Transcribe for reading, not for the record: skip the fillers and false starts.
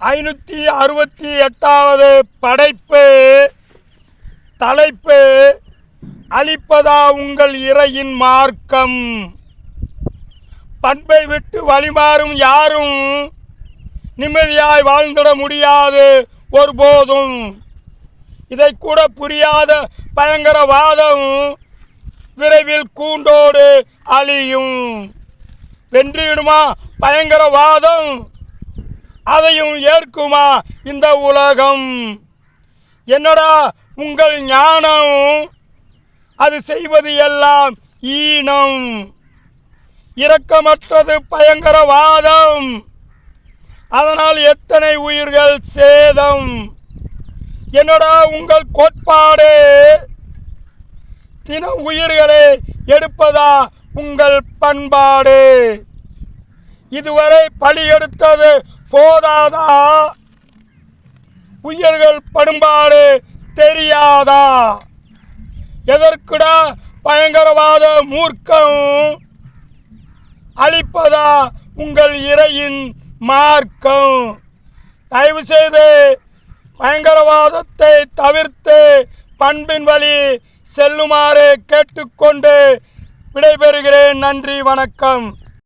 568வது படைப்பு. தலைப்பு: அழிப்பதா உங்கள் இறையின் மார்க்கம். பண்பை விட்டு வழிமாறும் யாரும் நிம்மதியாய் வாழ்ந்திட முடியாது ஒருபோதும். இதை கூட புரியாத பயங்கரவாதம் விரைவில் கூண்டோடு அழியும். வென்றிடுமா பயங்கரவாதம்? அதையும் ஏற்குமா இந்த உலகம்? என்னடா உங்கள் ஞானம்? அது செய்வது எல்லாம் ஈனம். இரக்கமற்றது பயங்கரவாதம். அதனால் எத்தனை உயிர்கள் சேதம். என்னடா உங்கள் கோட்பாடு? தின உயிர்களை எடுப்பதா உங்கள் பண்பாடு? இதுவரை பலி எடுத்தது போதாதா? உயிர்கள் படும்பாடு தெரியாதா? எதற்குடா பயங்கரவாத மூர்க்கம்? அழிப்பதா உங்கள் இறையின் மார்க்கம். தயவு செய்து பயங்கரவாதத்தை தவிர்த்து பண்பின் வழி செல்லுமாறு கேட்டுக்கொண்டு விடைபெறுகிறேன். நன்றி, வணக்கம்.